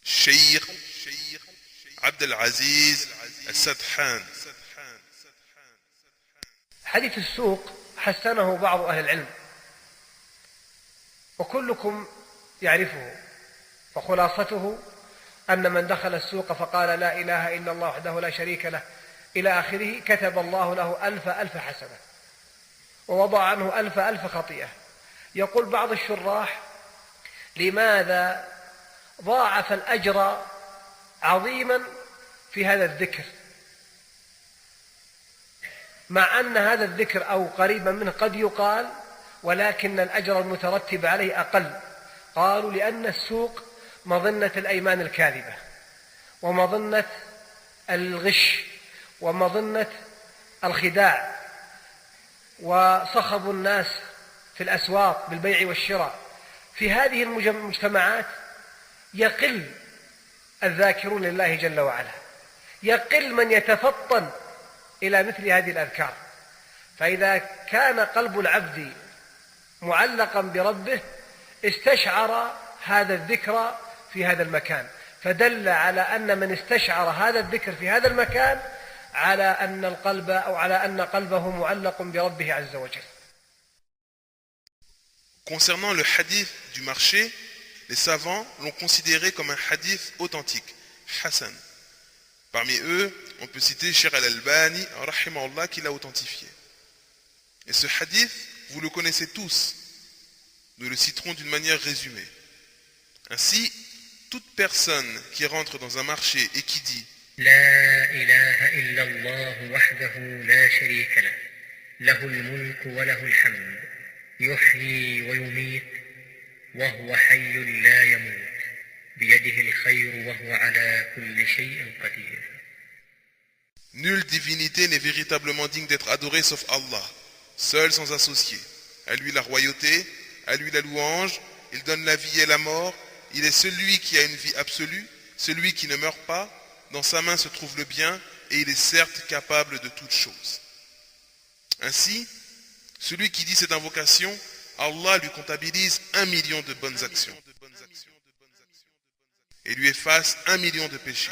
Cheikh Abdel Aziz Al-Sadhan. حديث السوق حسنه بعض أهل العلم وكلكم يعرفه، فخلاصته أن من دخل السوق فقال لا إله إلا الله وحده لا شريك له إلى آخره كتب الله له ألف حسنة ووضع عنه ألف خطيئة. يقول بعض الشراح: لماذا ضاعف الأجر عظيما في هذا الذكر مع أن هذا الذكر أو قريبا منه قد يقال ولكن الأجر المترتب عليه أقل؟ قالوا: لأن السوق مظنة الأيمان الكاذبة ومظنة الغش ومظنة الخداع، وصخب الناس في الأسواق بالبيع والشراء. في هذه المجتمعات يقل الذاكرون لله جل وعلا، يقل من يتفطن إلى مثل هذه الأذكار. فإذا كان قلب العبد معلقا بربه استشعر هذا الذكر في هذا المكان، فدل على أن من استشعر هذا الذكر في هذا المكان على أن القلب أو على أن قلبه معلق بربه عز وجل. Concernant le hadith du marché, les savants l'ont considéré comme un hadith authentique, Hassan. Parmi eux, on peut citer Cheikh Al-Albani, rahimahullah, qui l'a authentifié. Et ce hadith, vous le connaissez tous. Nous le citerons d'une manière résumée. Ainsi, toute personne qui rentre dans un marché et qui dit لا إله إلا الله وحده لا شريك له له الملك وله الحمد يحيي ويميت وهو حي لا يموت بيده الخير وهو على كل شيء قدير. Nulle divinité n'est véritablement digne d'être adorée sauf Allah, seul sans associé. À lui la royauté, à lui la louange, il donne la vie et la mort, il est celui qui a une vie absolue, celui qui ne meurt pas, dans sa main se trouve le bien et il est certes capable de toutes choses. Ainsi, celui qui dit cette invocation, Allah lui comptabilise 1 million de bonnes actions et lui efface 1 million de péchés.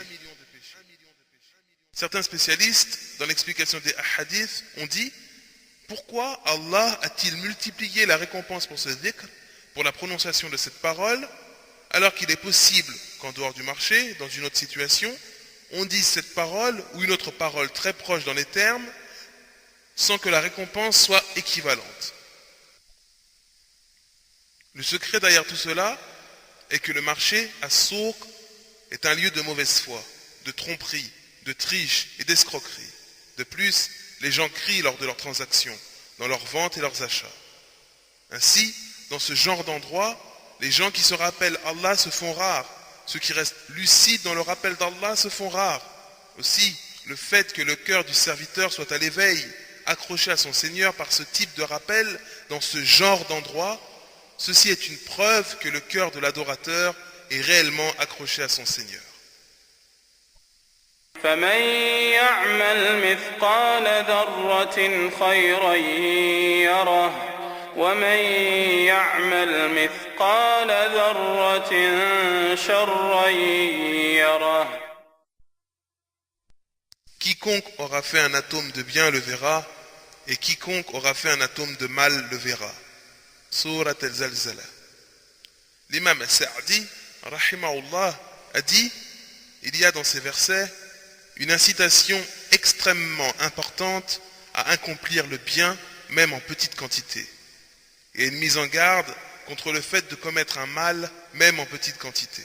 Certains spécialistes, dans l'explication des hadiths, ont dit: pourquoi Allah a-t-il multiplié la récompense pour ce dhikr, pour la prononciation de cette parole, alors qu'il est possible qu'en dehors du marché, dans une autre situation, on dise cette parole ou une autre parole très proche dans les termes, sans que la récompense soit équivalente. Le secret derrière tout cela est que le marché, as-souq, est un lieu de mauvaise foi, de tromperie, de triche et d'escroquerie. De plus, les gens crient lors de leurs transactions, dans leurs ventes et leurs achats. Ainsi, dans ce genre d'endroit, les gens qui se rappellent Allah se font rares. Ceux qui restent lucides dans le rappel d'Allah se font rares. Aussi, le fait que le cœur du serviteur soit à l'éveil, accroché à son Seigneur par ce type de rappel dans ce genre d'endroit, ceci est une preuve que le cœur de l'adorateur est réellement accroché à son Seigneur. فمن يعمل مثقال ذرة خيرا يره ومن يعمل مثقال ذرة شرا يره. Quiconque aura fait un atome de bien le verra, et quiconque aura fait un atome de mal le verra. Surat al-Zalzala. L'imam Sa'di, rahimahullah, a dit: il y a dans ces versets une incitation extrêmement importante à accomplir le bien, même en petite quantité, et une mise en garde contre le fait de commettre un mal, même en petite quantité.